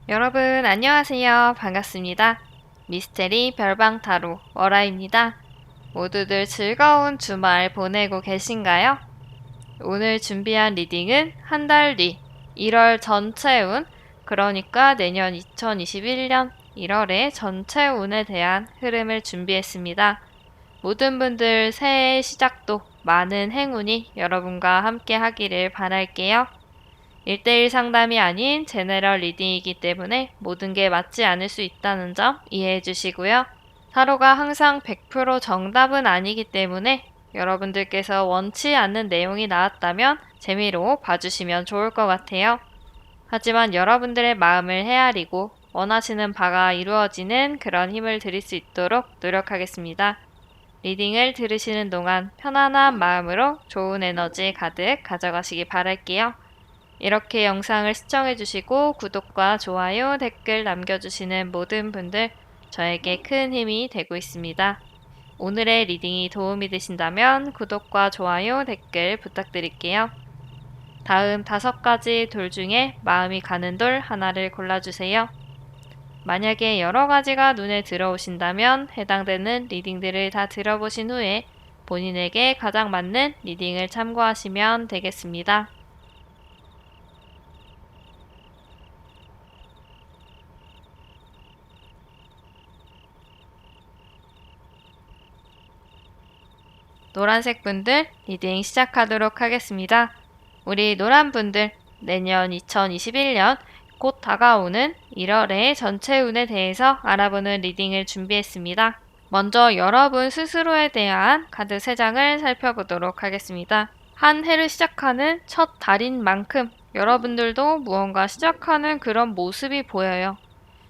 여러분 안녕하세요. 반갑습니다. 미스테리 별방타로 월아입니다. 모두들 즐거운 주말 보내고 계신가요? 오늘 준비한 리딩은 한 달 뒤 1월 전체 운, 그러니까 내년 2021년 1월의 전체 운에 대한 흐름을 준비했습니다. 모든 분들 새해 시작도 많은 행운이 여러분과 함께 하기를 바랄게요. 1대1 상담이 아닌 제너럴 리딩이기 때문에 모든 게 맞지 않을 수 있다는 점 이해해 주시고요. 타로가 항상 100% 정답은 아니기 때문에 여러분들께서 원치 않는 내용이 나왔다면 재미로 봐주시면 좋을 것 같아요. 하지만 여러분들의 마음을 헤아리고 원하시는 바가 이루어지는 그런 힘을 드릴 수 있도록 노력하겠습니다. 리딩을 들으시는 동안 편안한 마음으로 좋은 에너지 가득 가져가시기 바랄게요. 이렇게 영상을 시청해주시고 구독과 좋아요, 댓글 남겨주시는 모든 분들 저에게 큰 힘이 되고 있습니다. 오늘의 리딩이 도움이 되신다면 구독과 좋아요, 댓글 부탁드릴게요. 다음 5가지 돌 중에 마음이 가는 돌 하나를 골라주세요. 만약에 여러 가지가 눈에 들어오신다면 해당되는 리딩들을 다 들어보신 후에 본인에게 가장 맞는 리딩을 참고하시면 되겠습니다. 노란색 분들 리딩 시작하도록 하겠습니다. 우리 노란 분들 내년 2021년 곧 다가오는 1월의 전체 운에 대해서 알아보는 리딩을 준비했습니다. 먼저 여러분 스스로에 대한 카드 3장을 살펴보도록 하겠습니다. 한 해를 시작하는 첫 달인 만큼 여러분들도 무언가 시작하는 그런 모습이 보여요.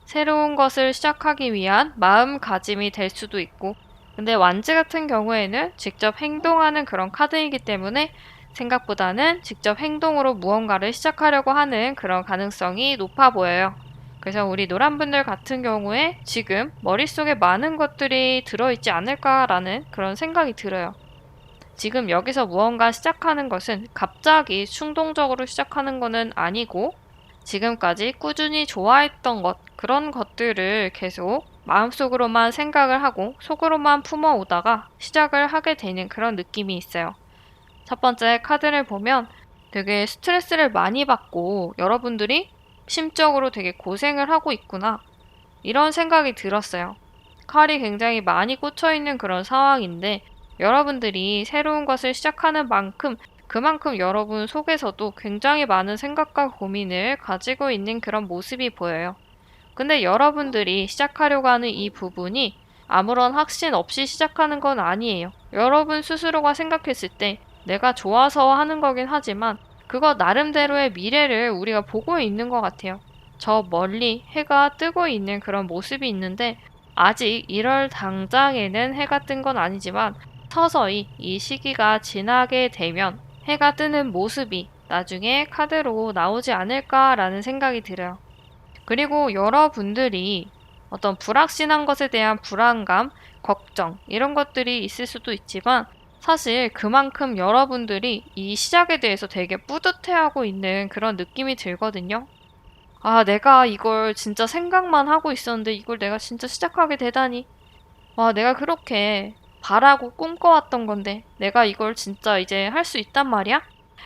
새로운 것을 시작하기 위한 마음가짐이 될 수도 있고, 근데 완즈 같은 경우에는 직접 행동하는 그런 카드이기 때문에 생각보다는 직접 행동으로 무언가를 시작하려고 하는 그런 가능성이 높아 보여요. 그래서 우리 노란분들 같은 경우에 지금 머릿속에 많은 것들이 들어있지 않을까라는 그런 생각이 들어요. 지금 여기서 무언가 시작하는 것은 갑자기 충동적으로 시작하는 것은 아니고 지금까지 꾸준히 좋아했던 것, 그런 것들을 계속 마음속으로만 생각을 하고 속으로만 품어오다가 시작을 하게 되는 그런 느낌이 있어요. 첫 번째 카드를 보면 되게 스트레스를 많이 받고 여러분들이 심적으로 되게 고생을 하고 있구나, 이런 생각이 들었어요. 칼이 굉장히 많이 꽂혀있는 그런 상황인데 여러분들이 새로운 것을 시작하는 만큼 그만큼 여러분 속에서도 굉장히 많은 생각과 고민을 가지고 있는 그런 모습이 보여요. 근데 여러분들이 시작하려고 하는 이 부분이 아무런 확신 없이 시작하는 건 아니에요. 여러분 스스로가 생각했을 때 내가 좋아서 하는 거긴 하지만 그거 나름대로의 미래를 우리가 보고 있는 것 같아요. 저 멀리 해가 뜨고 있는 그런 모습이 있는데 아직 1월 당장에는 해가 뜬 건 아니지만 서서히 이 시기가 지나게 되면 해가 뜨는 모습이 나중에 카드로 나오지 않을까라는 생각이 들어요. 그리고 여러분들이 어떤 불확실한 것에 대한 불안감, 걱정, 이런 것들이 있을 수도 있지만 사실 그만큼 여러분들이 이 시작에 대해서 되게 뿌듯해하고 있는 그런 느낌이 들거든요. 아, 내가 이걸 진짜 생각만 하고 있었는데 이걸 내가 진짜 시작하게 되다니. 와, 내가 그렇게 바라고 꿈꿔왔던 건데 내가 이걸 진짜 이제 할 수 있단 말이야?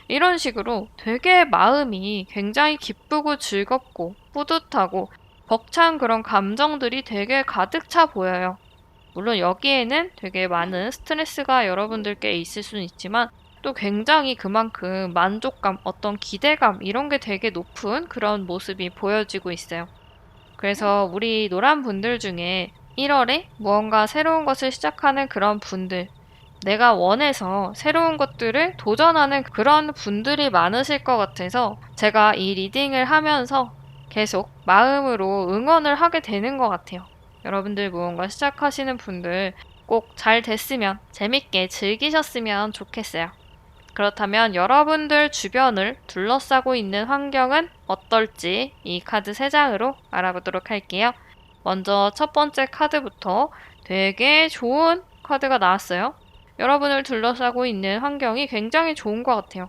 이런 식으로 되게 마음이 굉장히 기쁘고 즐겁고 뿌듯하고 벅찬 그런 감정들이 되게 가득 차 보여요. 물론 여기에는 되게 많은 스트레스가 여러분들께 있을 수는 있지만 또 굉장히 그만큼 만족감, 어떤 기대감 이런 게 되게 높은 그런 모습이 보여지고 있어요. 그래서 우리 노란 분들 중에 1월에 무언가 새로운 것을 시작하는 그런 분들, 내가 원해서 새로운 것들을 도전하는 그런 분들이 많으실 것 같아서 제가 이 리딩을 하면서 계속 마음으로 응원을 하게 되는 것 같아요. 여러분들 무언가 시작하시는 분들 꼭 잘 됐으면, 재밌게 즐기셨으면 좋겠어요. 그렇다면 여러분들 주변을 둘러싸고 있는 환경은 어떨지 이 카드 3장으로 알아보도록 할게요. 먼저 첫 번째 카드부터 되게 좋은 카드가 나왔어요. 여러분을 둘러싸고 있는 환경이 굉장히 좋은 것 같아요.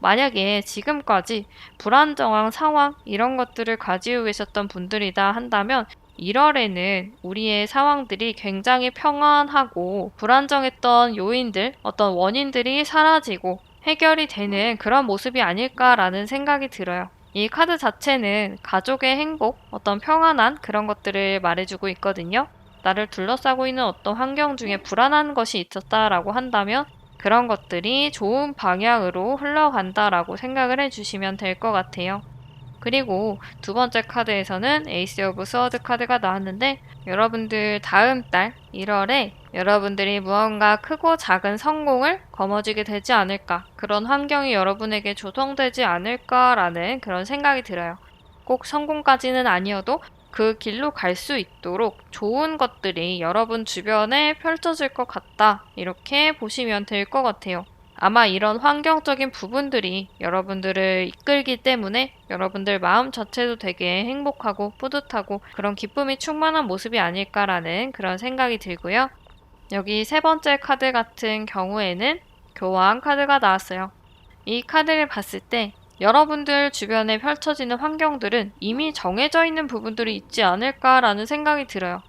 만약에 지금까지 불안정한 상황, 이런 것들을 가지고 계셨던 분들이다 한다면 1월에는 우리의 상황들이 굉장히 평안하고 불안정했던 요인들, 어떤 원인들이 사라지고 해결이 되는 그런 모습이 아닐까라는 생각이 들어요. 이 카드 자체는 가족의 행복, 어떤 평안한 그런 것들을 말해주고 있거든요. 나를 둘러싸고 있는 어떤 환경 중에 불안한 것이 있었다라고 한다면 그런 것들이 좋은 방향으로 흘러간다라고 생각을 해주시면 될 것 같아요. 그리고 두 번째 카드에서는 에이스 오브 스워드 카드가 나왔는데 여러분들 다음 달 1월에 여러분들이 무언가 크고 작은 성공을 거머쥐게 되지 않을까, 그런 환경이 여러분에게 조성되지 않을까라는 그런 생각이 들어요. 꼭 성공까지는 아니어도 그 길로 갈 수 있도록 좋은 것들이 여러분 주변에 펼쳐질 것 같다, 이렇게 보시면 될 것 같아요. 아마 이런 환경적인 부분들이 여러분들을 이끌기 때문에 여러분들 마음 자체도 되게 행복하고 뿌듯하고 그런 기쁨이 충만한 모습이 아닐까라는 그런 생각이 들고요. 여기 세 번째 카드 같은 경우에는 교황 카드가 나왔어요. 이 카드를 봤을 때 여러분들 주변에 펼쳐지는 환경들은 이미 정해져 있는 부분들이 있지 않을까라는 생각이 들어요.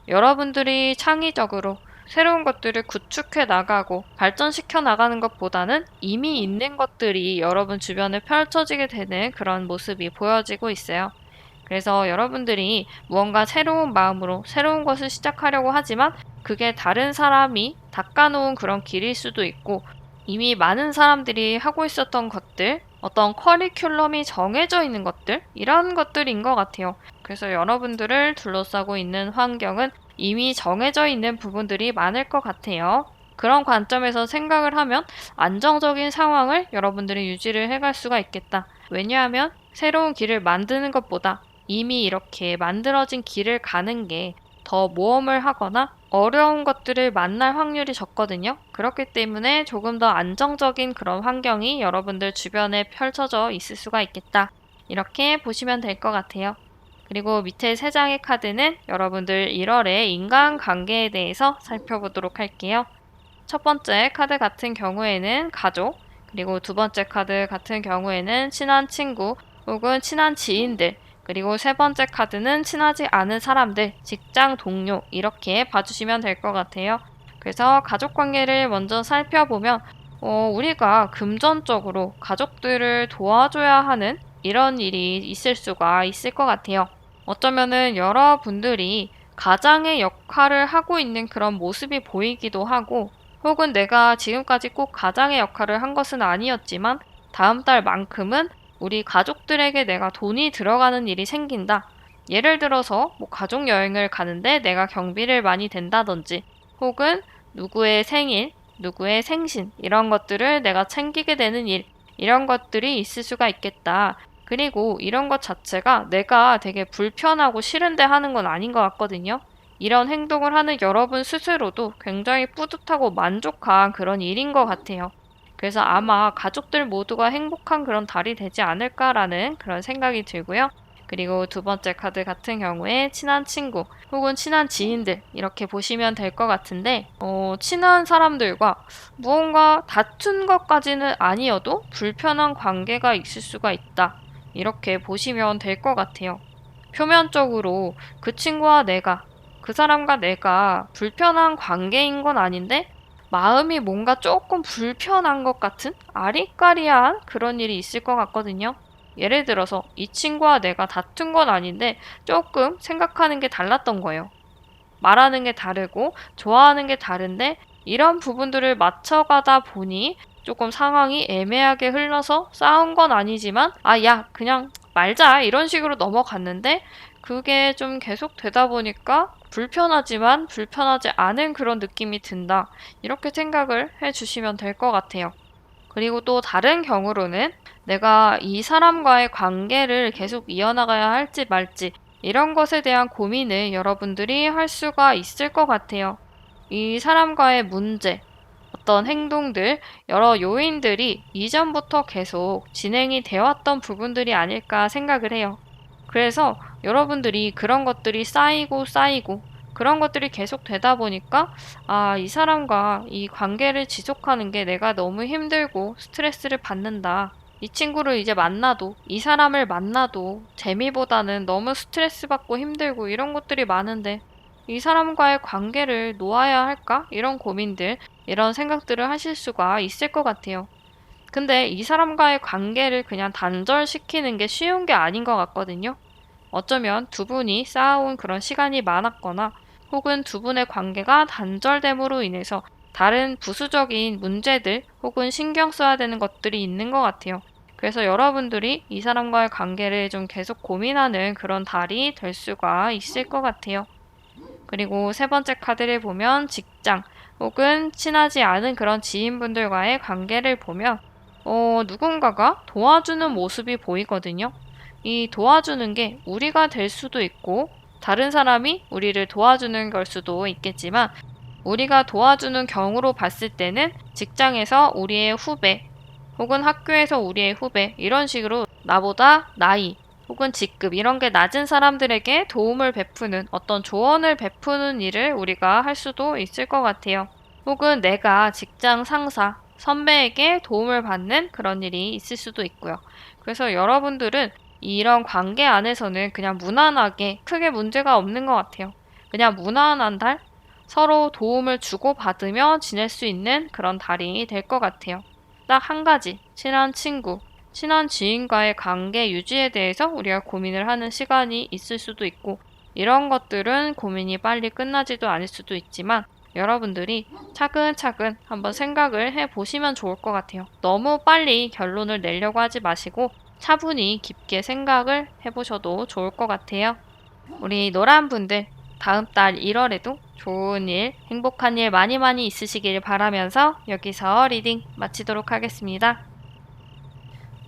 여러분들이 창의적으로 새로운 것들을 구축해 나가고 발전시켜 나가는 것보다는 이미 있는 것들이 여러분 주변에 펼쳐지게 되는 그런 모습이 보여지고 있어요. 그래서 여러분들이 무언가 새로운 마음으로 새로운 것을 시작하려고 하지만 그게 다른 사람이 닦아놓은 그런 길일 수도 있고 이미 많은 사람들이 하고 있었던 것들, 어떤 커리큘럼이 정해져 있는 것들, 이런 것들인 것 같아요. 그래서 여러분들을 둘러싸고 있는 환경은 이미 정해져 있는 부분들이 많을 것 같아요. 그런 관점에서 생각을 하면 안정적인 상황을 여러분들이 유지를 해갈 수가 있겠다. 왜냐하면 새로운 길을 만드는 것보다 이미 이렇게 만들어진 길을 가는 게 더 모험을 하거나 어려운 것들을 만날 확률이 적거든요. 그렇기 때문에 조금 더 안정적인 그런 환경이 여러분들 주변에 펼쳐져 있을 수가 있겠다. 이렇게 보시면 될 것 같아요. 그리고 밑에 세 장의 카드는 여러분들 1월의 인간관계에 대해서 살펴보도록 할게요. 첫 번째 카드 같은 경우에는 가족, 그리고 두 번째 카드 같은 경우에는 친한 친구 혹은 친한 지인들, 그리고 세 번째 카드는 친하지 않은 사람들, 직장 동료, 이렇게 봐주시면 될 것 같아요. 그래서 가족 관계를 먼저 살펴보면 우리가 금전적으로 가족들을 도와줘야 하는 이런 일이 있을 수가 있을 것 같아요. 어쩌면은 여러분들이 가장의 역할을 하고 있는 그런 모습이 보이기도 하고 혹은 내가 지금까지 꼭 가장의 역할을 한 것은 아니었지만 다음 달만큼은 우리 가족들에게 내가 돈이 들어가는 일이 생긴다. 예를 들어서 뭐 가족 여행을 가는데 내가 경비를 많이 댄다든지 혹은 누구의 생일, 누구의 생신 이런 것들을 내가 챙기게 되는 일, 이런 것들이 있을 수가 있겠다. 그리고 이런 것 자체가 내가 되게 불편하고 싫은데 하는 건 아닌 것 같거든요. 이런 행동을 하는 여러분 스스로도 굉장히 뿌듯하고 만족한 그런 일인 것 같아요. 그래서 아마 가족들 모두가 행복한 그런 달이 되지 않을까라는 그런 생각이 들고요. 그리고 두 번째 카드 같은 경우에 친한 친구 혹은 친한 지인들 이렇게 보시면 될 것 같은데 친한 사람들과 무언가 다툰 것까지는 아니어도 불편한 관계가 있을 수가 있다. 이렇게 보시면 될 것 같아요. 표면적으로 그 친구와 내가, 그 사람과 내가 불편한 관계인 건 아닌데 마음이 뭔가 조금 불편한 것 같은 아리까리한 그런 일이 있을 것 같거든요. 예를 들어서 이 친구와 내가 다툰 건 아닌데 조금 생각하는 게 달랐던 거예요. 말하는 게 다르고 좋아하는 게 다른데 이런 부분들을 맞춰가다 보니 조금 상황이 애매하게 흘러서 싸운 건 아니지만 야 그냥 말자 이런 식으로 넘어갔는데 그게 좀 계속 되다 보니까 불편하지만 불편하지 않은 그런 느낌이 든다. 이렇게 생각을 해주시면 될 것 같아요. 그리고 또 다른 경우로는 내가 이 사람과의 관계를 계속 이어나가야 할지 말지 이런 것에 대한 고민을 여러분들이 할 수가 있을 것 같아요. 이 사람과의 문제, 어떤 행동들, 여러 요인들이 이전부터 계속 진행이 되어 왔던 부분들이 아닐까 생각을 해요. 그래서 여러분들이 그런 것들이 쌓이고 그런 것들이 계속 되다 보니까 이 사람과 이 관계를 지속하는 게 내가 너무 힘들고 스트레스를 받는다. 이 친구를 이제 만나도, 이 사람을 만나도 재미보다는 너무 스트레스 받고 힘들고 이런 것들이 많은데 이 사람과의 관계를 놓아야 할까? 이런 고민들, 이런 생각들을 하실 수가 있을 것 같아요. 근데 이 사람과의 관계를 그냥 단절시키는 게 쉬운 게 아닌 것 같거든요. 어쩌면 두 분이 쌓아온 그런 시간이 많았거나 혹은 두 분의 관계가 단절됨으로 인해서 다른 부수적인 문제들 혹은 신경 써야 되는 것들이 있는 것 같아요. 그래서 여러분들이 이 사람과의 관계를 좀 계속 고민하는 그런 달이 될 수가 있을 것 같아요. 그리고 세 번째 카드를 보면 직장 혹은 친하지 않은 그런 지인분들과의 관계를 보면 누군가가 도와주는 모습이 보이거든요. 이 도와주는 게 우리가 될 수도 있고 다른 사람이 우리를 도와주는 걸 수도 있겠지만 우리가 도와주는 경우로 봤을 때는 직장에서 우리의 후배 혹은 학교에서 우리의 후배 이런 식으로 나보다 나이 혹은 직급 이런 게 낮은 사람들에게 도움을 베푸는 어떤 조언을 베푸는 일을 우리가 할 수도 있을 것 같아요. 혹은 내가 직장 상사, 선배에게 도움을 받는 그런 일이 있을 수도 있고요. 그래서 여러분들은 이런 관계 안에서는 그냥 무난하게 크게 문제가 없는 것 같아요. 그냥 무난한 달? 서로 도움을 주고받으며 지낼 수 있는 그런 달이 될 것 같아요. 딱 한 가지, 친한 친구, 친한 지인과의 관계 유지에 대해서 우리가 고민을 하는 시간이 있을 수도 있고, 이런 것들은 고민이 빨리 끝나지도 않을 수도 있지만, 여러분들이 차근차근 한번 생각을 해보시면 좋을 것 같아요. 너무 빨리 결론을 내려고 하지 마시고, 차분히 깊게 생각을 해보셔도 좋을 것 같아요. 우리 노란 분들, 다음 달 1월에도 좋은 일, 행복한 일 많이 많이 있으시길 바라면서 여기서 리딩 마치도록 하겠습니다.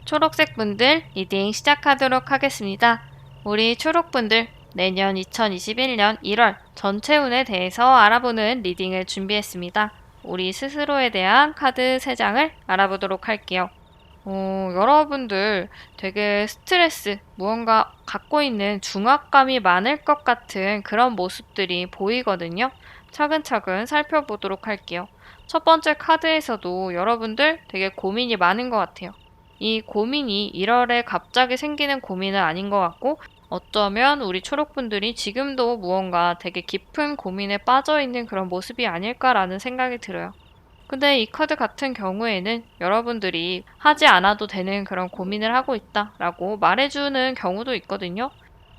초록색 분들 리딩 시작하도록 하겠습니다. 우리 초록분들 내년 2021년 1월 전체 운에 대해서 알아보는 리딩을 준비했습니다. 우리 스스로에 대한 카드 3장을 알아보도록 할게요. 여러분들 되게 스트레스, 무언가 갖고 있는 중압감이 많을 것 같은 그런 모습들이 보이거든요. 차근차근 살펴보도록 할게요. 첫 번째 카드에서도 여러분들 되게 고민이 많은 것 같아요. 이 고민이 1월에 갑자기 생기는 고민은 아닌 것 같고 어쩌면 우리 초록분들이 지금도 무언가 되게 깊은 고민에 빠져 있는 그런 모습이 아닐까라는 생각이 들어요. 근데 이 카드 같은 경우에는 여러분들이 하지 않아도 되는 그런 고민을 하고 있다라고 말해주는 경우도 있거든요.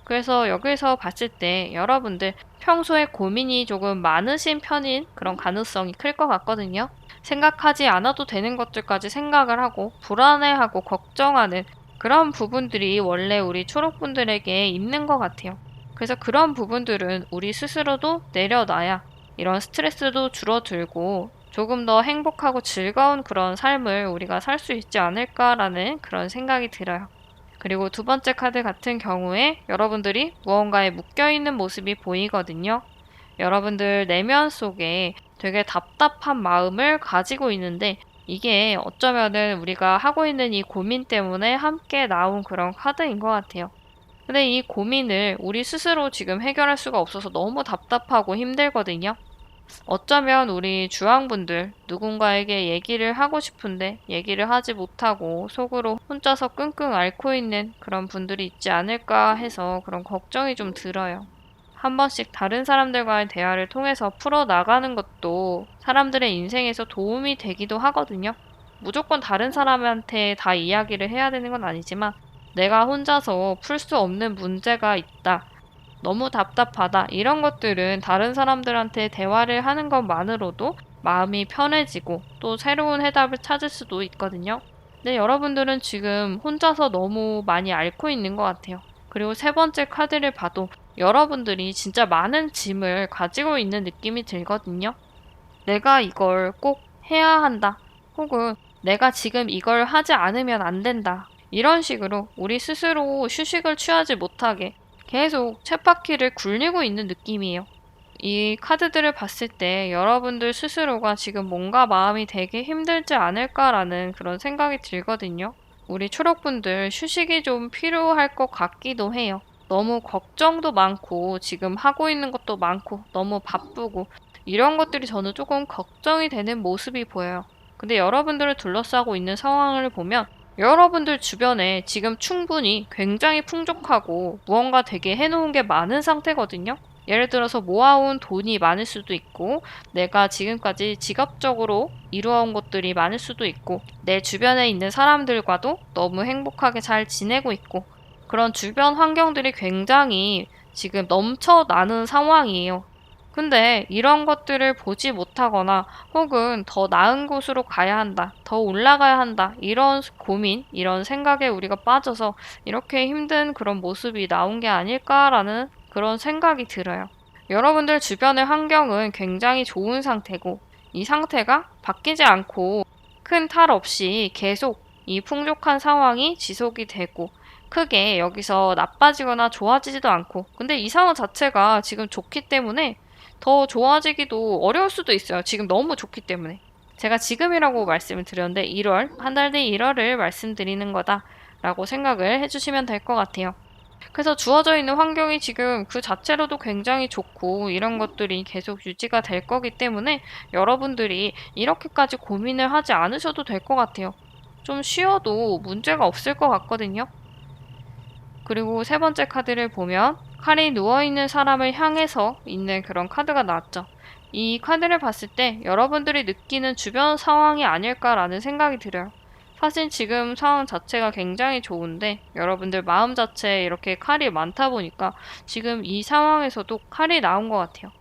그래서 여기서 봤을 때 여러분들 평소에 고민이 조금 많으신 편인 그런 가능성이 클 것 같거든요. 생각하지 않아도 되는 것들까지 생각을 하고 불안해하고 걱정하는 그런 부분들이 원래 우리 초록분들에게 있는 것 같아요. 그래서 그런 부분들은 우리 스스로도 내려놔야 이런 스트레스도 줄어들고 조금 더 행복하고 즐거운 그런 삶을 우리가 살 수 있지 않을까라는 그런 생각이 들어요. 그리고 두 번째 카드 같은 경우에 여러분들이 무언가에 묶여있는 모습이 보이거든요. 여러분들 내면 속에 되게 답답한 마음을 가지고 있는데 이게 어쩌면은 우리가 하고 있는 이 고민 때문에 함께 나온 그런 카드인 것 같아요. 근데 이 고민을 우리 스스로 지금 해결할 수가 없어서 너무 답답하고 힘들거든요. 어쩌면 우리 주황분들 누군가에게 얘기를 하고 싶은데 얘기를 하지 못하고 속으로 혼자서 끙끙 앓고 있는 그런 분들이 있지 않을까 해서 그런 걱정이 좀 들어요. 한 번씩 다른 사람들과의 대화를 통해서 풀어나가는 것도 사람들의 인생에서 도움이 되기도 하거든요. 무조건 다른 사람한테 다 이야기를 해야 되는 건 아니지만 내가 혼자서 풀 수 없는 문제가 있다. 너무 답답하다. 이런 것들은 다른 사람들한테 대화를 하는 것만으로도 마음이 편해지고 또 새로운 해답을 찾을 수도 있거든요. 근데 여러분들은 지금 혼자서 너무 많이 앓고 있는 것 같아요. 그리고 세 번째 카드를 봐도 여러분들이 진짜 많은 짐을 가지고 있는 느낌이 들거든요. 내가 이걸 꼭 해야 한다. 혹은 내가 지금 이걸 하지 않으면 안 된다. 이런 식으로 우리 스스로 휴식을 취하지 못하게 계속 쳇바퀴를 굴리고 있는 느낌이에요. 이 카드들을 봤을 때 여러분들 스스로가 지금 뭔가 마음이 되게 힘들지 않을까라는 그런 생각이 들거든요. 우리 초록분들 휴식이 좀 필요할 것 같기도 해요. 너무 걱정도 많고 지금 하고 있는 것도 많고 너무 바쁘고 이런 것들이 저는 조금 걱정이 되는 모습이 보여요. 근데 여러분들을 둘러싸고 있는 상황을 보면 여러분들 주변에 지금 충분히 굉장히 풍족하고 무언가 되게 해놓은 게 많은 상태거든요. 예를 들어서 모아온 돈이 많을 수도 있고 내가 지금까지 직업적으로 이루어온 것들이 많을 수도 있고 내 주변에 있는 사람들과도 너무 행복하게 잘 지내고 있고 그런 주변 환경들이 굉장히 지금 넘쳐나는 상황이에요. 근데 이런 것들을 보지 못하거나 혹은 더 나은 곳으로 가야 한다, 더 올라가야 한다, 이런 고민, 이런 생각에 우리가 빠져서 이렇게 힘든 그런 모습이 나온 게 아닐까라는 그런 생각이 들어요. 여러분들 주변의 환경은 굉장히 좋은 상태고 이 상태가 바뀌지 않고 큰 탈 없이 계속 이 풍족한 상황이 지속이 되고 크게 여기서 나빠지거나 좋아지지도 않고 근데 이 상황 자체가 지금 좋기 때문에 더 좋아지기도 어려울 수도 있어요. 지금 너무 좋기 때문에. 제가 지금이라고 말씀을 드렸는데 1월, 한 달 뒤 1월을 말씀드리는 거다라고 생각을 해주시면 될 것 같아요. 그래서 주어져 있는 환경이 지금 그 자체로도 굉장히 좋고 이런 것들이 계속 유지가 될 거기 때문에 여러분들이 이렇게까지 고민을 하지 않으셔도 될 것 같아요. 좀 쉬어도 문제가 없을 것 같거든요. 그리고 세 번째 카드를 보면 칼이 누워있는 사람을 향해서 있는 그런 카드가 나왔죠. 이 카드를 봤을 때 여러분들이 느끼는 주변 상황이 아닐까라는 생각이 들어요. 사실 지금 상황 자체가 굉장히 좋은데 여러분들 마음 자체에 이렇게 칼이 많다 보니까 지금 이 상황에서도 칼이 나온 것 같아요.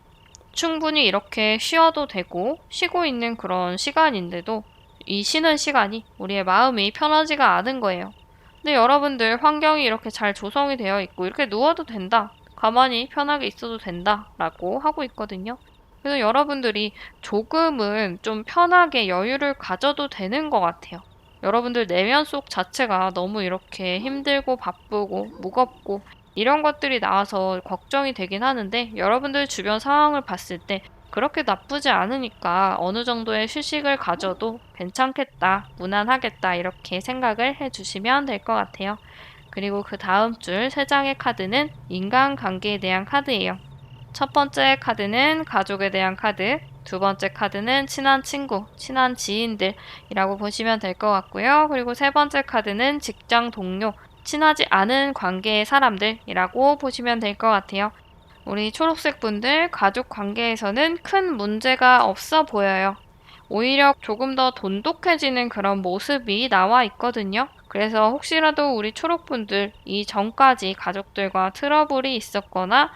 충분히 이렇게 쉬어도 되고 쉬고 있는 그런 시간인데도 이 쉬는 시간이 우리의 마음이 편하지가 않은 거예요. 근데 여러분들 환경이 이렇게 잘 조성이 되어 있고 이렇게 누워도 된다. 가만히 편하게 있어도 된다. 라고 하고 있거든요. 그래서 여러분들이 조금은 좀 편하게 여유를 가져도 되는 것 같아요. 여러분들 내면 속 자체가 너무 이렇게 힘들고 바쁘고 무겁고 이런 것들이 나와서 걱정이 되긴 하는데 여러분들 주변 상황을 봤을 때 그렇게 나쁘지 않으니까 어느 정도의 휴식을 가져도 괜찮겠다, 무난하겠다 이렇게 생각을 해주시면 될 것 같아요. 그리고 그 다음 줄 3장의 카드는 인간관계에 대한 카드예요. 첫 번째 카드는 가족에 대한 카드, 두 번째 카드는 친한 친구, 친한 지인들이라고 보시면 될 것 같고요. 그리고 세 번째 카드는 직장 동료, 친하지 않은 관계의 사람들이라고 보시면 될 것 같아요. 우리 초록색 분들 가족 관계에서는 큰 문제가 없어 보여요. 오히려 조금 더 돈독해지는 그런 모습이 나와 있거든요. 그래서 혹시라도 우리 초록분들 이전까지 가족들과 트러블이 있었거나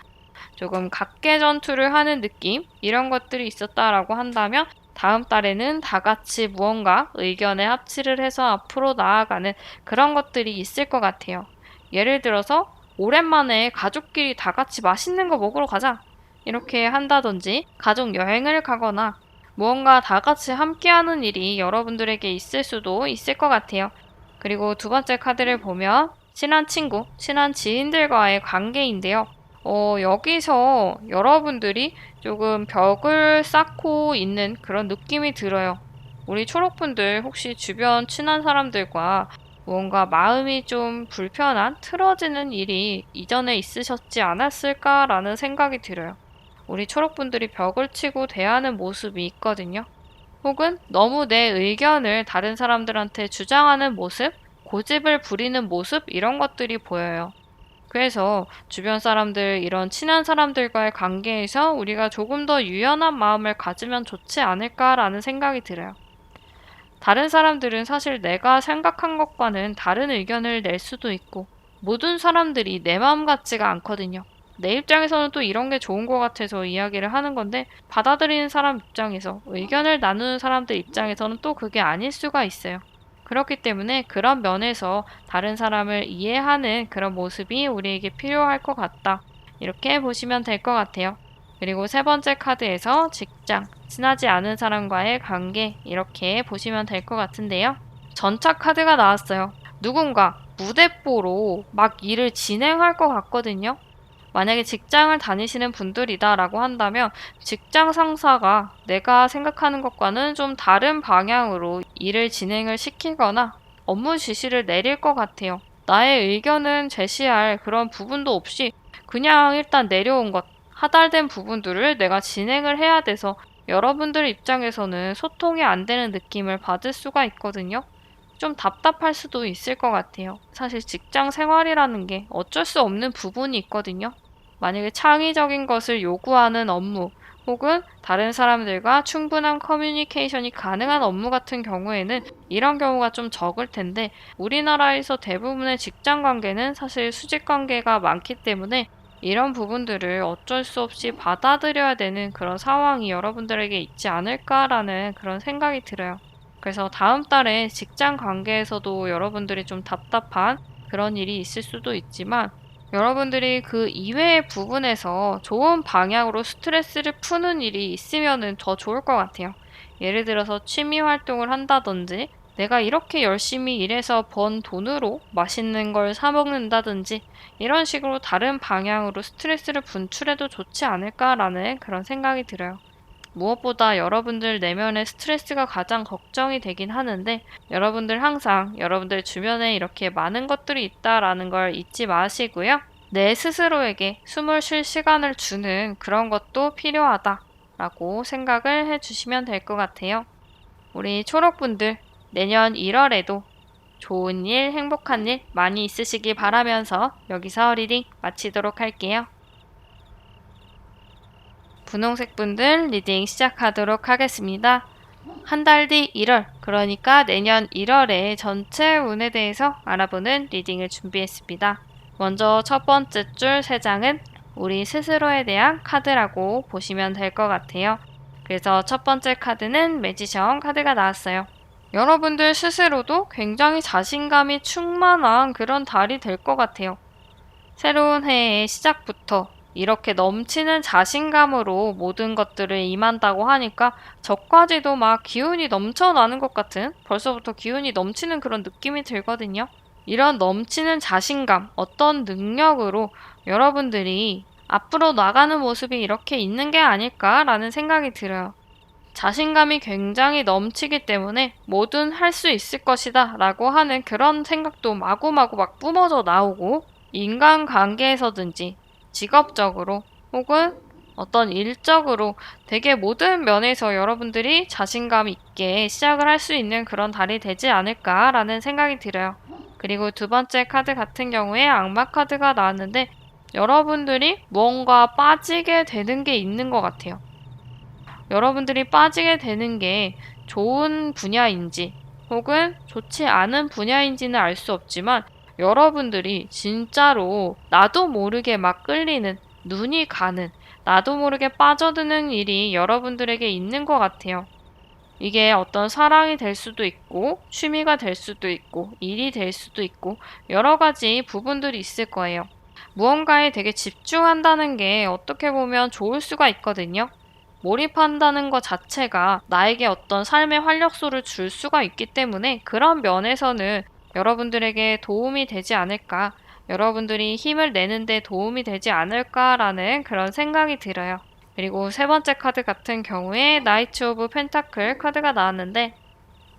조금 각계 전투를 하는 느낌 이런 것들이 있었다라고 한다면 다음 달에는 다 같이 무언가 의견에 합치를 해서 앞으로 나아가는 그런 것들이 있을 것 같아요. 예를 들어서 오랜만에 가족끼리 다 같이 맛있는 거 먹으러 가자 이렇게 한다든지 가족 여행을 가거나 무언가 다 같이 함께하는 일이 여러분들에게 있을 수도 있을 것 같아요. 그리고 두 번째 카드를 보면 친한 친구, 친한 지인들과의 관계인데요. 여기서 여러분들이 조금 벽을 쌓고 있는 그런 느낌이 들어요. 우리 초록분들 혹시 주변 친한 사람들과 뭔가 마음이 좀 불편한, 틀어지는 일이 이전에 있으셨지 않았을까라는 생각이 들어요. 우리 초록분들이 벽을 치고 대하는 모습이 있거든요. 혹은 너무 내 의견을 다른 사람들한테 주장하는 모습, 고집을 부리는 모습, 이런 것들이 보여요. 그래서 주변 사람들, 이런 친한 사람들과의 관계에서 우리가 조금 더 유연한 마음을 가지면 좋지 않을까라는 생각이 들어요. 다른 사람들은 사실 내가 생각한 것과는 다른 의견을 낼 수도 있고 모든 사람들이 내 마음 같지가 않거든요. 내 입장에서는 또 이런 게 좋은 것 같아서 이야기를 하는 건데 받아들이는 사람 입장에서 의견을 나누는 사람들 입장에서는 또 그게 아닐 수가 있어요. 그렇기 때문에 그런 면에서 다른 사람을 이해하는 그런 모습이 우리에게 필요할 것 같다. 이렇게 보시면 될 것 같아요. 그리고 세 번째 카드에서 직장, 친하지 않은 사람과의 관계 이렇게 보시면 될 것 같은데요. 전차 카드가 나왔어요. 누군가 무대뽀로 막 일을 진행할 것 같거든요. 만약에 직장을 다니시는 분들이다라고 한다면 직장 상사가 내가 생각하는 것과는 좀 다른 방향으로 일을 진행을 시키거나 업무 지시를 내릴 것 같아요. 나의 의견은 제시할 그런 부분도 없이 그냥 일단 내려온 것, 하달된 부분들을 내가 진행을 해야 돼서 여러분들 입장에서는 소통이 안 되는 느낌을 받을 수가 있거든요. 좀 답답할 수도 있을 것 같아요. 사실 직장 생활이라는 게 어쩔 수 없는 부분이 있거든요. 만약에 창의적인 것을 요구하는 업무, 혹은 다른 사람들과 충분한 커뮤니케이션이 가능한 업무 같은 경우에는 이런 경우가 좀 적을 텐데, 우리나라에서 대부분의 직장 관계는 사실 수직 관계가 많기 때문에 이런 부분들을 어쩔 수 없이 받아들여야 되는 그런 상황이 여러분들에게 있지 않을까라는 그런 생각이 들어요. 그래서 다음 달에 직장 관계에서도 여러분들이 좀 답답한 그런 일이 있을 수도 있지만, 여러분들이 그 이외의 부분에서 좋은 방향으로 스트레스를 푸는 일이 있으면은 더 좋을 것 같아요. 예를 들어서 취미 활동을 한다든지, 내가 이렇게 열심히 일해서 번 돈으로 맛있는 걸 사 먹는다든지, 이런 식으로 다른 방향으로 스트레스를 분출해도 좋지 않을까라는 그런 생각이 들어요. 무엇보다 여러분들 내면의 스트레스가 가장 걱정이 되긴 하는데, 여러분들 항상 여러분들 주변에 이렇게 많은 것들이 있다라는 걸 잊지 마시고요. 내 스스로에게 숨을 쉴 시간을 주는 그런 것도 필요하다라고 생각을 해주시면 될 것 같아요. 우리 초록분들, 내년 1월에도 좋은 일, 행복한 일 많이 있으시길 바라면서 여기서 리딩 마치도록 할게요. 분홍색 분들 리딩 시작하도록 하겠습니다. 한 달 뒤 1월, 그러니까 내년 1월의 전체 운에 대해서 알아보는 리딩을 준비했습니다. 먼저 첫 번째 줄 3장은 우리 스스로에 대한 카드라고 보시면 될 것 같아요. 그래서 첫 번째 카드는 매지션 카드가 나왔어요. 여러분들 스스로도 굉장히 자신감이 충만한 그런 달이 될 것 같아요. 새로운 해의 시작부터 이렇게 넘치는 자신감으로 모든 것들을 임한다고 하니까 저까지도 막 기운이 넘쳐나는 것 같은, 벌써부터 기운이 넘치는 그런 느낌이 들거든요. 이런 넘치는 자신감, 어떤 능력으로 여러분들이 앞으로 나가는 모습이 이렇게 있는 게 아닐까라는 생각이 들어요. 자신감이 굉장히 넘치기 때문에 뭐든 할 수 있을 것이다 라고 하는 그런 생각도 마구마구 막 뿜어져 나오고, 인간관계에서든지 직업적으로 혹은 어떤 일적으로 되게 모든 면에서 여러분들이 자신감 있게 시작을 할 수 있는 그런 달이 되지 않을까라는 생각이 들어요. 그리고 두 번째 카드 같은 경우에 악마 카드가 나왔는데, 여러분들이 무언가 빠지게 되는 게 있는 것 같아요. 여러분들이 빠지게 되는 게 좋은 분야인지 혹은 좋지 않은 분야인지는 알 수 없지만, 여러분들이 진짜로 나도 모르게 막 끌리는, 눈이 가는, 나도 모르게 빠져드는 일이 여러분들에게 있는 것 같아요. 이게 어떤 사랑이 될 수도 있고, 취미가 될 수도 있고, 일이 될 수도 있고, 여러 가지 부분들이 있을 거예요. 무언가에 되게 집중한다는 게 어떻게 보면 좋을 수가 있거든요. 몰입한다는 것 자체가 나에게 어떤 삶의 활력소를 줄 수가 있기 때문에 그런 면에서는 여러분들에게 도움이 되지 않을까, 여러분들이 힘을 내는데 도움이 되지 않을까라는 그런 생각이 들어요. 그리고 세 번째 카드 같은 경우에 나이트 오브 펜타클 카드가 나왔는데,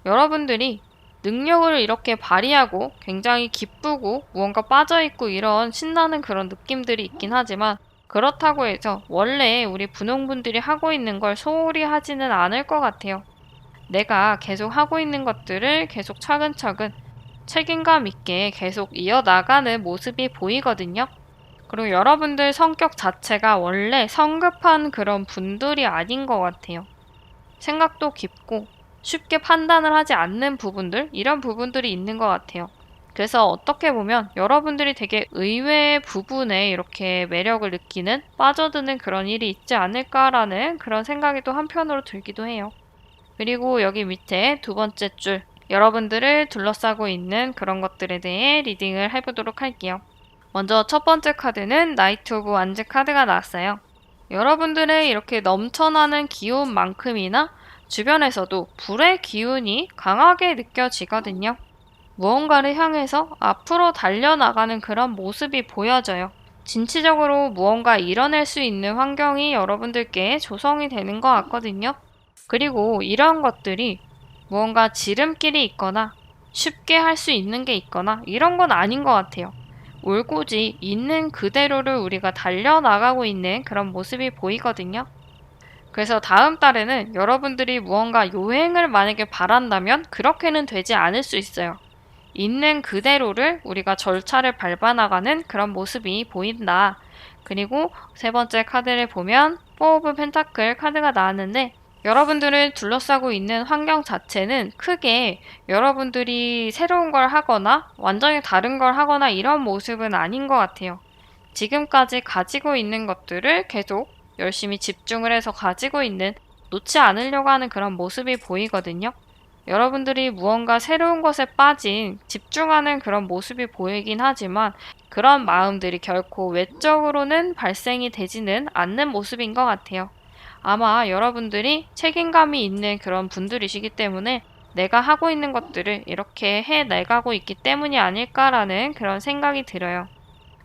여러분들이 능력을 이렇게 발휘하고 굉장히 기쁘고 무언가 빠져있고 이런 신나는 그런 느낌들이 있긴 하지만, 그렇다고 해서 원래 우리 분홍분들이 하고 있는 걸 소홀히 하지는 않을 것 같아요. 내가 계속 하고 있는 것들을 계속 차근차근 책임감 있게 계속 이어나가는 모습이 보이거든요. 그리고 여러분들 성격 자체가 원래 성급한 그런 분들이 아닌 것 같아요. 생각도 깊고 쉽게 판단을 하지 않는 부분들, 이런 부분들이 있는 것 같아요. 그래서 어떻게 보면 여러분들이 되게 의외의 부분에 이렇게 매력을 느끼는, 빠져드는 그런 일이 있지 않을까라는 그런 생각이 또 한편으로 들기도 해요. 그리고 여기 밑에 두 번째 줄, 여러분들을 둘러싸고 있는 그런 것들에 대해 리딩을 해보도록 할게요. 먼저 첫 번째 카드는 나이트 오브 완즈 카드가 나왔어요. 여러분들의 이렇게 넘쳐나는 기운만큼이나 주변에서도 불의 기운이 강하게 느껴지거든요. 무언가를 향해서 앞으로 달려나가는 그런 모습이 보여져요. 진취적으로 무언가 이뤄낼 수 있는 환경이 여러분들께 조성이 되는 것 같거든요. 그리고 이런 것들이 무언가 지름길이 있거나 쉽게 할 수 있는 게 있거나 이런 건 아닌 것 같아요. 올곧이 있는 그대로를 우리가 달려나가고 있는 그런 모습이 보이거든요. 그래서 다음 달에는 여러분들이 무언가 요행을 만약에 바란다면 그렇게는 되지 않을 수 있어요. 있는 그대로를 우리가 절차를 밟아나가는 그런 모습이 보인다. 그리고 세 번째 카드를 보면 4 오브 펜타클 카드가 나왔는데 여러분들을 둘러싸고 있는 환경 자체는 크게 여러분들이 새로운 걸 하거나 완전히 다른 걸 하거나 이런 모습은 아닌 것 같아요. 지금까지 가지고 있는 것들을 계속 열심히 집중을 해서 가지고 있는, 놓지 않으려고 하는 그런 모습이 보이거든요. 여러분들이 무언가 새로운 것에 빠진, 집중하는 그런 모습이 보이긴 하지만 그런 마음들이 결코 외적으로는 발생이 되지는 않는 모습인 것 같아요. 아마 여러분들이 책임감이 있는 그런 분들이시기 때문에 내가 하고 있는 것들을 이렇게 해내가고 있기 때문이 아닐까라는 그런 생각이 들어요.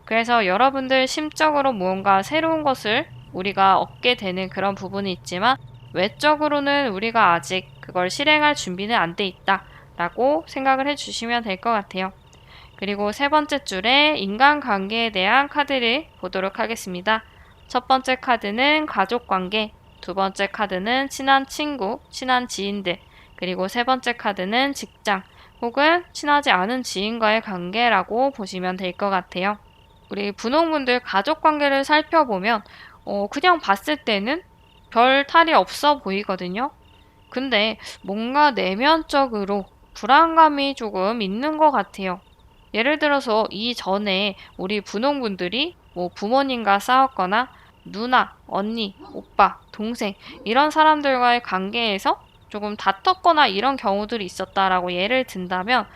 그래서 여러분들 심적으로 무언가 새로운 것을 우리가 얻게 되는 그런 부분이 있지만 외적으로는 우리가 아직 그걸 실행할 준비는 안 돼 있다 라고 생각을 해주시면 될 것 같아요. 그리고 세 번째 줄에 인간관계에 대한 카드를 보도록 하겠습니다. 첫 번째 카드는 가족관계, 두 번째 카드는 친한 친구, 친한 지인들, 그리고 세 번째 카드는 직장 혹은 친하지 않은 지인과의 관계라고 보시면 될 것 같아요. 우리 분홍분들 가족관계를 살펴보면 그냥 봤을 때는 별 탈이 없어 보이거든요. 근데 뭔가 내면적으로 불안감이 조금 있는 것 같아요. 예를 들어서 이전에 우리 분홍분들이 뭐 부모님과 싸웠거나 누나, 언니, 오빠, 동생 이런 사람들과의 관계에서 조금 다퉜거나 이런 경우들이 있었다라고 예를 든다면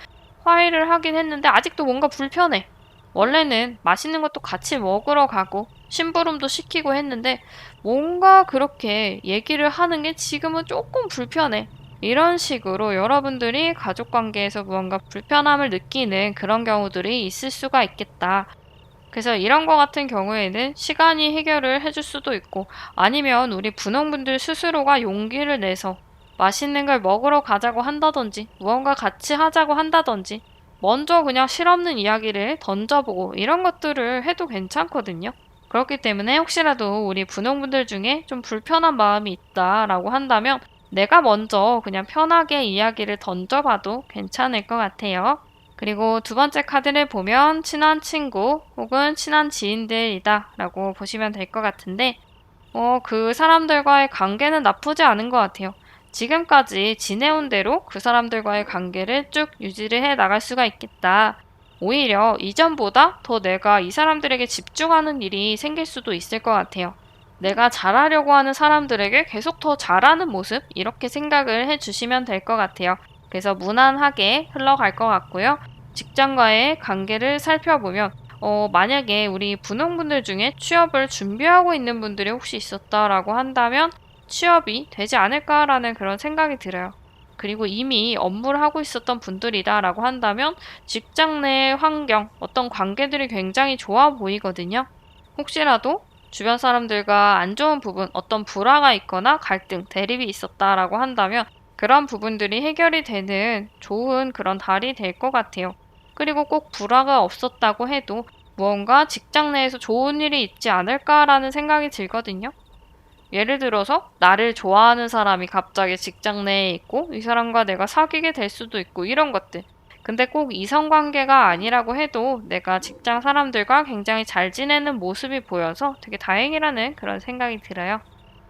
화해를 하긴 했는데 아직도 뭔가 불편해. 원래는 맛있는 것도 같이 먹으러 가고 심부름도 시키고 했는데 뭔가 그렇게 얘기를 하는 게 지금은 조금 불편해. 이런 식으로 여러분들이 가족관계에서 무언가 불편함을 느끼는 그런 경우들이 있을 수가 있겠다. 그래서 이런 거 같은 경우에는 시간이 해결을 해줄 수도 있고 아니면 우리 분홍분들 스스로가 용기를 내서 맛있는 걸 먹으러 가자고 한다든지 무언가 같이 하자고 한다든지 먼저 그냥 실없는 이야기를 던져보고 이런 것들을 해도 괜찮거든요. 그렇기 때문에 혹시라도 우리 분홍분들 중에 좀 불편한 마음이 있다라고 한다면 내가 먼저 그냥 편하게 이야기를 던져봐도 괜찮을 것 같아요. 그리고 두 번째 카드를 보면 친한 친구 혹은 친한 지인들이다 라고 보시면 될 것 같은데 그 사람들과의 관계는 나쁘지 않은 것 같아요. 지금까지 지내온 대로 그 사람들과의 관계를 쭉 유지를 해 나갈 수가 있겠다. 오히려 이전보다 더 내가 이 사람들에게 집중하는 일이 생길 수도 있을 것 같아요. 내가 잘하려고 하는 사람들에게 계속 더 잘하는 모습 이렇게 생각을 해주시면 될 것 같아요. 그래서 무난하게 흘러갈 것 같고요. 직장과의 관계를 살펴보면 만약에 우리 분홍분들 중에 취업을 준비하고 있는 분들이 혹시 있었다라고 한다면 취업이 되지 않을까라는 그런 생각이 들어요. 그리고 이미 업무를 하고 있었던 분들이다라고 한다면 직장 내 환경, 어떤 관계들이 굉장히 좋아 보이거든요. 혹시라도 주변 사람들과 안 좋은 부분, 어떤 불화가 있거나 갈등, 대립이 있었다라고 한다면 그런 부분들이 해결이 되는 좋은 그런 달이 될 것 같아요. 그리고 꼭 불화가 없었다고 해도 무언가 직장 내에서 좋은 일이 있지 않을까라는 생각이 들거든요. 예를 들어서 나를 좋아하는 사람이 갑자기 직장 내에 있고 이 사람과 내가 사귀게 될 수도 있고 이런 것들. 근데 꼭 이성관계가 아니라고 해도 내가 직장 사람들과 굉장히 잘 지내는 모습이 보여서 되게 다행이라는 그런 생각이 들어요.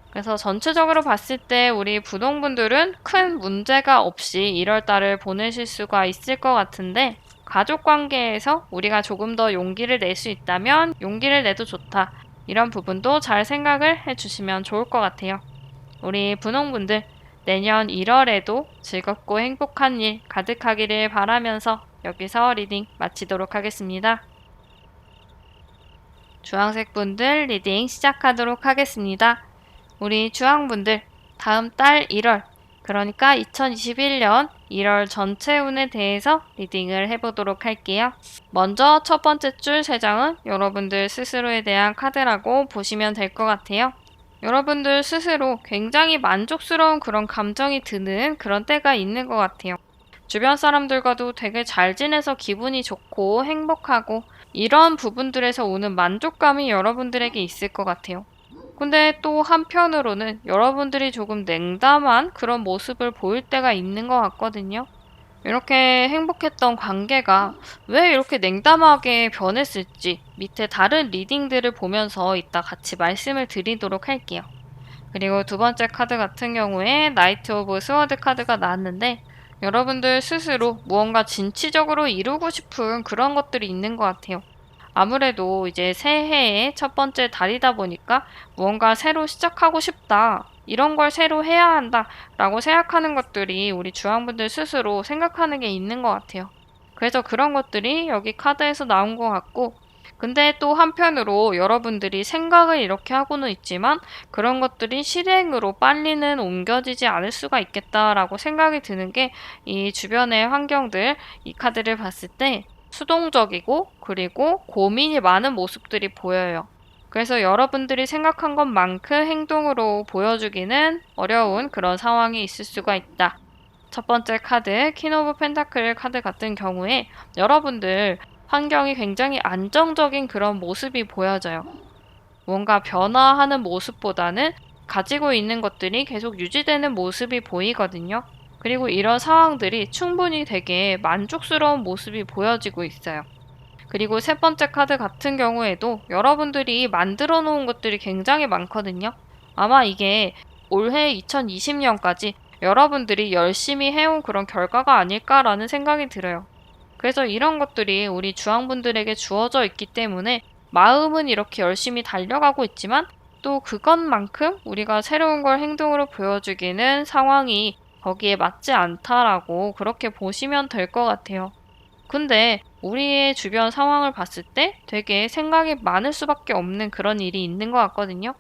그래서 전체적으로 봤을 때 우리 부동분들은 큰 문제가 없이 1월달을 보내실 수가 있을 것 같은데 가족관계에서 우리가 조금 더 용기를 낼 수 있다면 용기를 내도 좋다. 이런 부분도 잘 생각을 해주시면 좋을 것 같아요. 우리 분홍분들 내년 1월에도 즐겁고 행복한 일 가득하기를 바라면서 여기서 리딩 마치도록 하겠습니다. 주황색 분들 리딩 시작하도록 하겠습니다. 우리 주황분들 다음 달 1월 그러니까 2021년 1월 전체 운에 대해서 리딩을 해보도록 할게요. 먼저 첫 번째 줄 3장은 여러분들 스스로에 대한 카드라고 보시면 될 것 같아요. 여러분들 스스로 굉장히 만족스러운 그런 감정이 드는 그런 때가 있는 것 같아요. 주변 사람들과도 되게 잘 지내서 기분이 좋고 행복하고 이런 부분들에서 오는 만족감이 여러분들에게 있을 것 같아요. 근데 또 한편으로는 여러분들이 조금 냉담한 그런 모습을 보일 때가 있는 것 같거든요. 이렇게 행복했던 관계가 왜 이렇게 냉담하게 변했을지 밑에 다른 리딩들을 보면서 이따 같이 말씀을 드리도록 할게요. 그리고 두 번째 카드 같은 경우에 나이트 오브 스워드 카드가 나왔는데 여러분들 스스로 무언가 진취적으로 이루고 싶은 그런 것들이 있는 것 같아요. 아무래도 이제 새해의 첫 번째 달이다 보니까 무언가 새로 시작하고 싶다. 이런 걸 새로 해야 한다. 라고 생각하는 것들이 우리 주황분들 스스로 생각하는 게 있는 것 같아요. 그래서 그런 것들이 여기 카드에서 나온 것 같고, 근데 또 한편으로 여러분들이 생각을 이렇게 하고는 있지만 그런 것들이 실행으로 빨리는 옮겨지지 않을 수가 있겠다라고 생각이 드는 게 이 주변의 환경들, 이 카드를 봤을 때 수동적이고 그리고 고민이 많은 모습들이 보여요. 그래서 여러분들이 생각한 것만큼 행동으로 보여주기는 어려운 그런 상황이 있을 수가 있다. 첫 번째 카드, 퀸 오브 펜타클 카드 같은 경우에 여러분들 환경이 굉장히 안정적인 그런 모습이 보여져요. 뭔가 변화하는 모습보다는 가지고 있는 것들이 계속 유지되는 모습이 보이거든요. 그리고 이런 상황들이 충분히 되게 만족스러운 모습이 보여지고 있어요. 그리고 세 번째 카드 같은 경우에도 여러분들이 만들어 놓은 것들이 굉장히 많거든요. 아마 이게 올해 2020년까지 여러분들이 열심히 해온 그런 결과가 아닐까라는 생각이 들어요. 그래서 이런 것들이 우리 주황분들에게 주어져 있기 때문에 마음은 이렇게 열심히 달려가고 있지만 또 그것만큼 우리가 새로운 걸 행동으로 보여주기는 상황이 거기에 맞지 않다라고 그렇게 보시면 될 것 같아요. 근데 우리의 주변 상황을 봤을 때 되게 생각이 많을 수밖에 없는 그런 일이 있는 것 같거든요.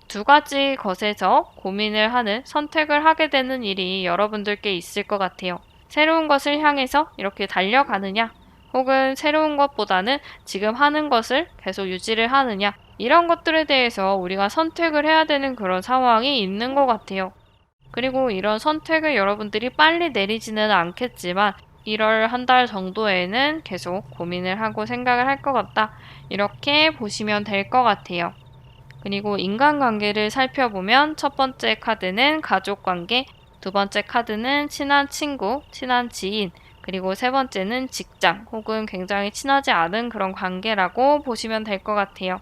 두 가지 것에서 고민을 하는 선택을 하게 되는 일이 여러분들께 있을 것 같아요. 새로운 것을 향해서 이렇게 달려가느냐, 혹은 새로운 것보다는 지금 하는 것을 계속 유지를 하느냐, 이런 것들에 대해서 우리가 선택을 해야 되는 그런 상황이 있는 것 같아요. 그리고 이런 선택을 여러분들이 빨리 내리지는 않겠지만 1월 한 달 정도에는 계속 고민을 하고 생각을 할 것 같다. 이렇게 보시면 될 것 같아요. 그리고 인간관계를 살펴보면 첫 번째 카드는 가족관계, 두 번째 카드는 친한 친구, 친한 지인, 그리고 세 번째는 직장 혹은 굉장히 친하지 않은 그런 관계라고 보시면 될 것 같아요.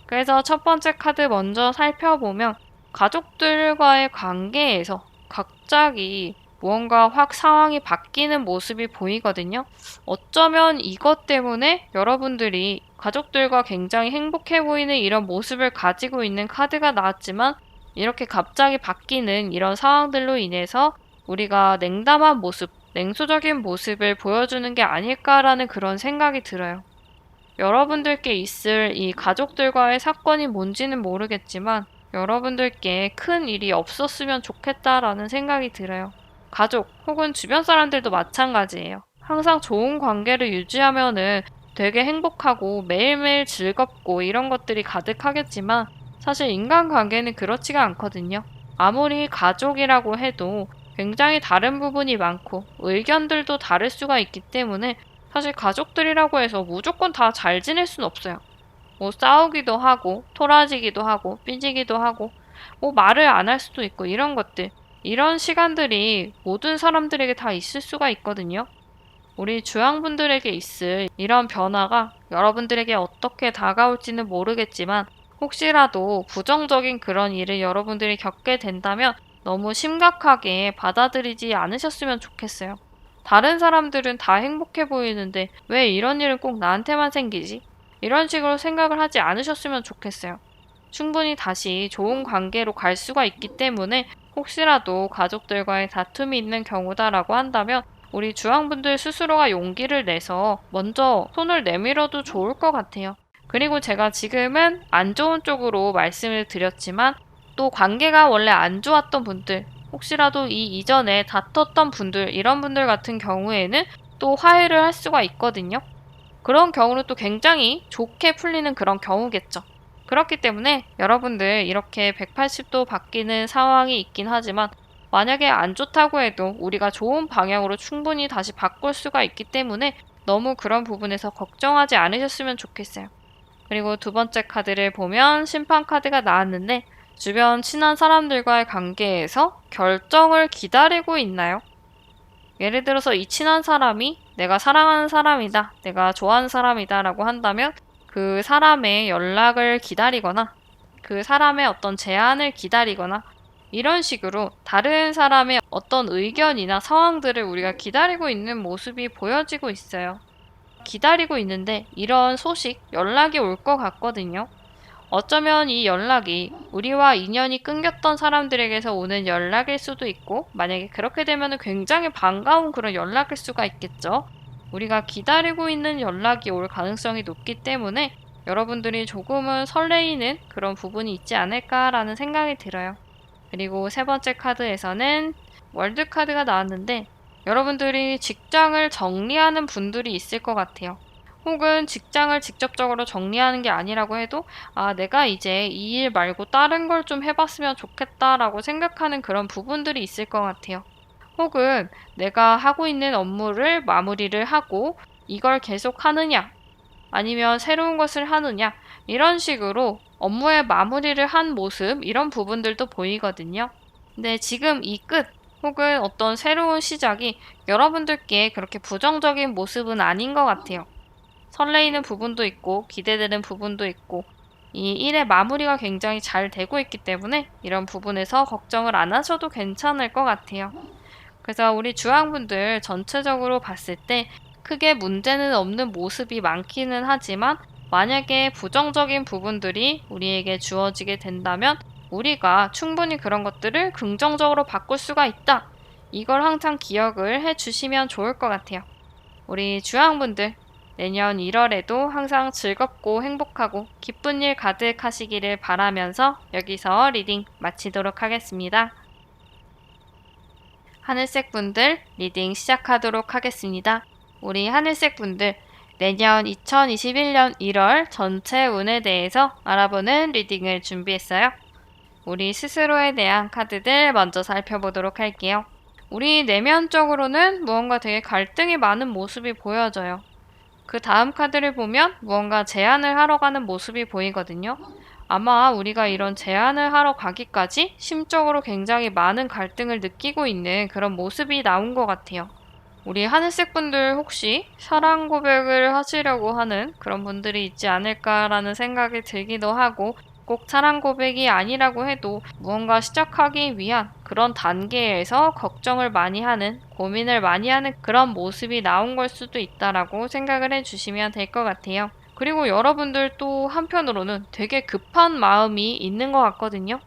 그래서 첫 번째 카드 먼저 살펴보면 가족들과의 관계에서 갑자기 무언가 확 상황이 바뀌는 모습이 보이거든요. 어쩌면 이것 때문에 여러분들이 가족들과 굉장히 행복해 보이는 이런 모습을 가지고 있는 카드가 나왔지만 이렇게 갑자기 바뀌는 이런 상황들로 인해서 우리가 냉담한 모습, 냉소적인 모습을 보여주는 게 아닐까라는 그런 생각이 들어요. 여러분들께 있을 이 가족들과의 사건이 뭔지는 모르겠지만 여러분들께 큰 일이 없었으면 좋겠다라는 생각이 들어요. 가족 혹은 주변 사람들도 마찬가지예요. 항상 좋은 관계를 유지하면은 되게 행복하고 매일매일 즐겁고 이런 것들이 가득하겠지만 사실 인간관계는 그렇지가 않거든요. 아무리 가족이라고 해도 굉장히 다른 부분이 많고 의견들도 다를 수가 있기 때문에 사실 가족들이라고 해서 무조건 다 잘 지낼 순 없어요. 뭐 싸우기도 하고 토라지기도 하고 삐지기도 하고 뭐 말을 안 할 수도 있고 이런 것들, 이런 시간들이 모든 사람들에게 다 있을 수가 있거든요. 우리 주양분들에게 있을 이런 변화가 여러분들에게 어떻게 다가올지는 모르겠지만 혹시라도 부정적인 그런 일을 여러분들이 겪게 된다면 너무 심각하게 받아들이지 않으셨으면 좋겠어요. 다른 사람들은 다 행복해 보이는데 왜 이런 일은 꼭 나한테만 생기지? 이런 식으로 생각을 하지 않으셨으면 좋겠어요. 충분히 다시 좋은 관계로 갈 수가 있기 때문에 혹시라도 가족들과의 다툼이 있는 경우다라고 한다면 우리 주황분들 스스로가 용기를 내서 먼저 손을 내밀어도 좋을 것 같아요. 그리고 제가 지금은 안 좋은 쪽으로 말씀을 드렸지만 또 관계가 원래 안 좋았던 분들, 혹시라도 이 이전에 다퉜던 분들, 이런 분들 같은 경우에는 또 화해를 할 수가 있거든요. 그런 경우는 또 굉장히 좋게 풀리는 그런 경우겠죠. 그렇기 때문에 여러분들 이렇게 180도 바뀌는 상황이 있긴 하지만 만약에 안 좋다고 해도 우리가 좋은 방향으로 충분히 다시 바꿀 수가 있기 때문에 너무 그런 부분에서 걱정하지 않으셨으면 좋겠어요. 그리고 두 번째 카드를 보면 심판 카드가 나왔는데 주변 친한 사람들과의 관계에서 결정을 기다리고 있나요? 예를 들어서 이 친한 사람이 내가 사랑하는 사람이다, 내가 좋아하는 사람이다 라고 한다면 그 사람의 연락을 기다리거나 그 사람의 어떤 제안을 기다리거나 이런 식으로 다른 사람의 어떤 의견이나 상황들을 우리가 기다리고 있는 모습이 보여지고 있어요. 기다리고 있는데 이런 소식, 연락이 올 것 같거든요. 어쩌면 이 연락이 우리와 인연이 끊겼던 사람들에게서 오는 연락일 수도 있고, 만약에 그렇게 되면 굉장히 반가운 그런 연락일 수가 있겠죠. 우리가 기다리고 있는 연락이 올 가능성이 높기 때문에 여러분들이 조금은 설레이는 그런 부분이 있지 않을까라는 생각이 들어요. 그리고 세 번째 카드에서는 월드 카드가 나왔는데 여러분들이 직장을 정리하는 분들이 있을 것 같아요. 혹은 직장을 직접적으로 정리하는 게 아니라고 해도 내가 이제 이 일 말고 다른 걸 좀 해봤으면 좋겠다라고 생각하는 그런 부분들이 있을 것 같아요. 혹은 내가 하고 있는 업무를 마무리를 하고 이걸 계속 하느냐 아니면 새로운 것을 하느냐 이런 식으로 업무의 마무리를 한 모습 이런 부분들도 보이거든요. 근데 지금 이 끝 혹은 어떤 새로운 시작이 여러분들께 그렇게 부정적인 모습은 아닌 것 같아요. 설레이는 부분도 있고 기대되는 부분도 있고 이 일의 마무리가 굉장히 잘 되고 있기 때문에 이런 부분에서 걱정을 안 하셔도 괜찮을 것 같아요. 그래서 우리 주황분들 전체적으로 봤을 때 크게 문제는 없는 모습이 많기는 하지만 만약에 부정적인 부분들이 우리에게 주어지게 된다면 우리가 충분히 그런 것들을 긍정적으로 바꿀 수가 있다. 이걸 항상 기억을 해주시면 좋을 것 같아요. 우리 주황분들 내년 1월에도 항상 즐겁고 행복하고 기쁜 일 가득하시기를 바라면서 여기서 리딩 마치도록 하겠습니다. 하늘색 분들 리딩 시작하도록 하겠습니다. 우리 하늘색 분들 내년 2021년 1월 전체 운에 대해서 알아보는 리딩을 준비했어요. 우리 스스로에 대한 카드들 먼저 살펴보도록 할게요. 우리 내면적으로는 무언가 되게 갈등이 많은 모습이 보여져요. 그 다음 카드를 보면 무언가 제안을 하러 가는 모습이 보이거든요. 아마 우리가 이런 제안을 하러 가기까지 심적으로 굉장히 많은 갈등을 느끼고 있는 그런 모습이 나온 것 같아요. 우리 하늘색 분들 혹시 사랑 고백을 하시려고 하는 그런 분들이 있지 않을까라는 생각이 들기도 하고 꼭 사랑 고백이 아니라고 해도 무언가 시작하기 위한 그런 단계에서 걱정을 많이 하는, 고민을 많이 하는 그런 모습이 나온 걸 수도 있다라고 생각을 해주시면 될 것 같아요. 그리고 여러분들 또 한편으로는 되게 급한 마음이 있는 것 같거든요.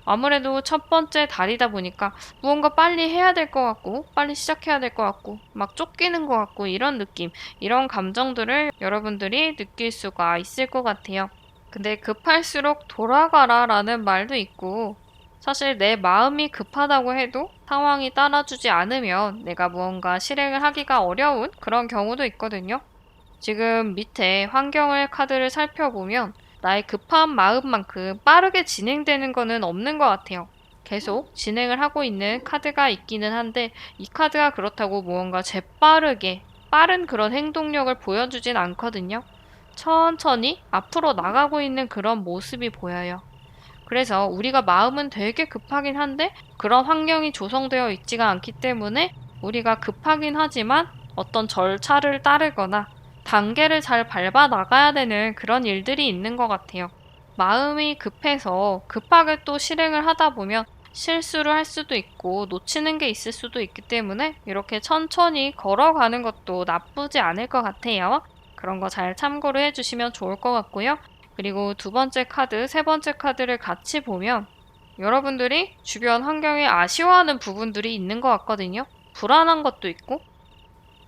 아무래도 첫 번째 달이다 보니까 무언가 빨리 해야 될 것 같고 빨리 시작해야 될 것 같고 막 쫓기는 것 같고 이런 느낌, 이런 감정들을 여러분들이 느낄 수가 있을 것 같아요. 근데 급할수록 돌아가라 라는 말도 있고 사실 내 마음이 급하다고 해도 상황이 따라주지 않으면 내가 무언가 실행을 하기가 어려운 그런 경우도 있거든요. 지금 밑에 환경을 카드를 살펴보면 나의 급한 마음만큼 빠르게 진행되는 거는 없는 것 같아요. 계속 진행을 하고 있는 카드가 있기는 한데 이 카드가 그렇다고 무언가 재빠르게 빠른 그런 행동력을 보여주진 않거든요. 천천히 앞으로 나가고 있는 그런 모습이 보여요. 그래서 우리가 마음은 되게 급하긴 한데 그런 환경이 조성되어 있지가 않기 때문에 우리가 급하긴 하지만 어떤 절차를 따르거나 단계를 잘 밟아 나가야 되는 그런 일들이 있는 것 같아요. 마음이 급해서 급하게 또 실행을 하다 보면 실수를 할 수도 있고 놓치는 게 있을 수도 있기 때문에 이렇게 천천히 걸어가는 것도 나쁘지 않을 것 같아요. 그런 거 잘 참고를 해주시면 좋을 것 같고요. 그리고 두 번째 카드, 세 번째 카드를 같이 보면 여러분들이 주변 환경에 아쉬워하는 부분들이 있는 것 같거든요. 불안한 것도 있고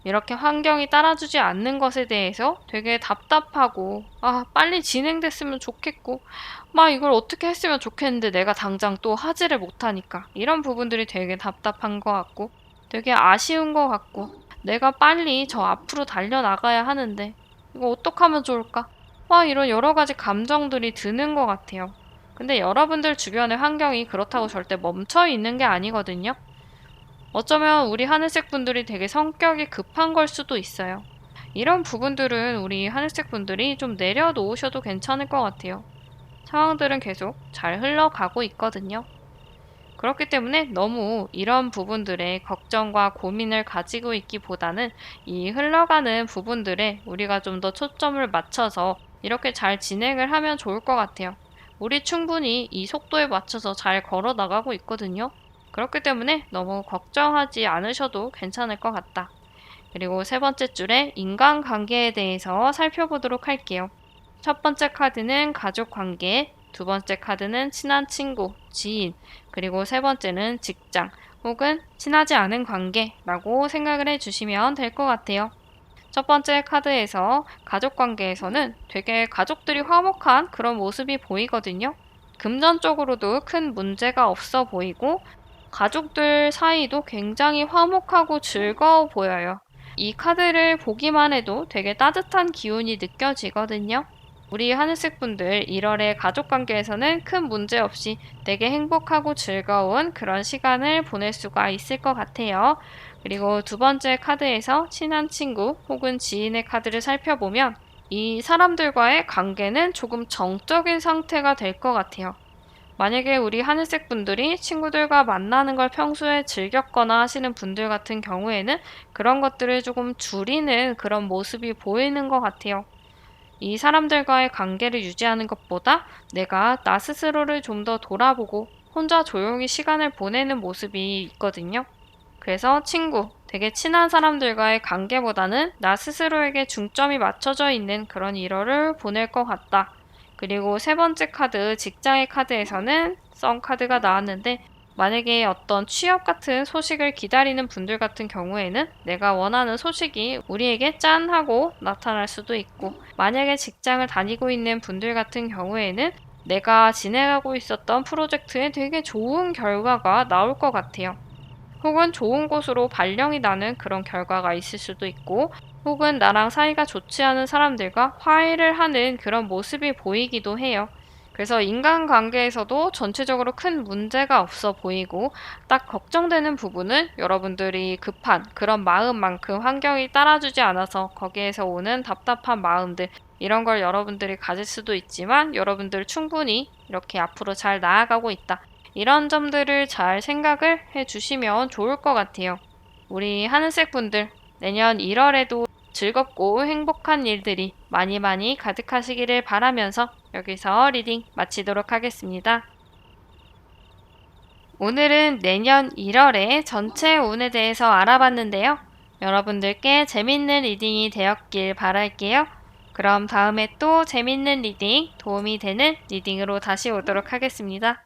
이렇게 환경이 따라주지 않는 것에 대해서 되게 답답하고 빨리 진행됐으면 좋겠고 막 이걸 어떻게 했으면 좋겠는데 내가 당장 또 하지를 못하니까 이런 부분들이 되게 답답한 것 같고 되게 아쉬운 것 같고 내가 빨리 저 앞으로 달려나가야 하는데 이거 어떡하면 좋을까? 막 이런 여러 가지 감정들이 드는 것 같아요. 근데 여러분들 주변의 환경이 그렇다고 절대 멈춰 있는 게 아니거든요. 어쩌면 우리 하늘색 분들이 되게 성격이 급한 걸 수도 있어요. 이런 부분들은 우리 하늘색 분들이 좀 내려놓으셔도 괜찮을 것 같아요. 상황들은 계속 잘 흘러가고 있거든요. 그렇기 때문에 너무 이런 부분들에 걱정과 고민을 가지고 있기보다는 이 흘러가는 부분들에 우리가 좀 더 초점을 맞춰서 이렇게 잘 진행을 하면 좋을 것 같아요. 우리 충분히 이 속도에 맞춰서 잘 걸어 나가고 있거든요. 그렇기 때문에 너무 걱정하지 않으셔도 괜찮을 것 같다. 그리고 세 번째 줄에 인간관계에 대해서 살펴보도록 할게요. 첫 번째 카드는 가족 관계, 두 번째 카드는 친한 친구, 지인, 그리고 세 번째는 직장 혹은 친하지 않은 관계라고 생각을 해주시면 될 것 같아요. 첫 번째 카드에서 가족 관계에서는 되게 가족들이 화목한 그런 모습이 보이거든요. 금전적으로도 큰 문제가 없어 보이고 가족들 사이도 굉장히 화목하고 즐거워 보여요. 이 카드를 보기만 해도 되게 따뜻한 기운이 느껴지거든요. 우리 하늘색 분들 1월의 가족 관계에서는 큰 문제 없이 되게 행복하고 즐거운 그런 시간을 보낼 수가 있을 것 같아요. 그리고 두 번째 카드에서 친한 친구 혹은 지인의 카드를 살펴보면 이 사람들과의 관계는 조금 정적인 상태가 될 것 같아요. 만약에 우리 하늘색 분들이 친구들과 만나는 걸 평소에 즐겼거나 하시는 분들 같은 경우에는 그런 것들을 조금 줄이는 그런 모습이 보이는 것 같아요. 이 사람들과의 관계를 유지하는 것보다 내가 나 스스로를 좀 더 돌아보고 혼자 조용히 시간을 보내는 모습이 있거든요. 그래서 친구, 되게 친한 사람들과의 관계보다는 나 스스로에게 중점이 맞춰져 있는 그런 1월을 보낼 것 같다. 그리고 세 번째 카드, 직장의 카드에서는 썬 카드가 나왔는데 만약에 어떤 취업 같은 소식을 기다리는 분들 같은 경우에는 내가 원하는 소식이 우리에게 짠 하고 나타날 수도 있고 만약에 직장을 다니고 있는 분들 같은 경우에는 내가 진행하고 있었던 프로젝트에 되게 좋은 결과가 나올 것 같아요. 혹은 좋은 곳으로 발령이 나는 그런 결과가 있을 수도 있고 혹은 나랑 사이가 좋지 않은 사람들과 화해를 하는 그런 모습이 보이기도 해요. 그래서 인간관계에서도 전체적으로 큰 문제가 없어 보이고 딱 걱정되는 부분은 여러분들이 급한 그런 마음만큼 환경이 따라주지 않아서 거기에서 오는 답답한 마음들 이런 걸 여러분들이 가질 수도 있지만 여러분들 충분히 이렇게 앞으로 잘 나아가고 있다. 이런 점들을 잘 생각을 해주시면 좋을 것 같아요. 우리 하늘색 분들 내년 1월에도 즐겁고 행복한 일들이 많이 많이 가득하시기를 바라면서 여기서 리딩 마치도록 하겠습니다. 오늘은 내년 1월의 전체 운에 대해서 알아봤는데요. 여러분들께 재밌는 리딩이 되었길 바랄게요. 그럼 다음에 또 재밌는 리딩, 도움이 되는 리딩으로 다시 오도록 하겠습니다.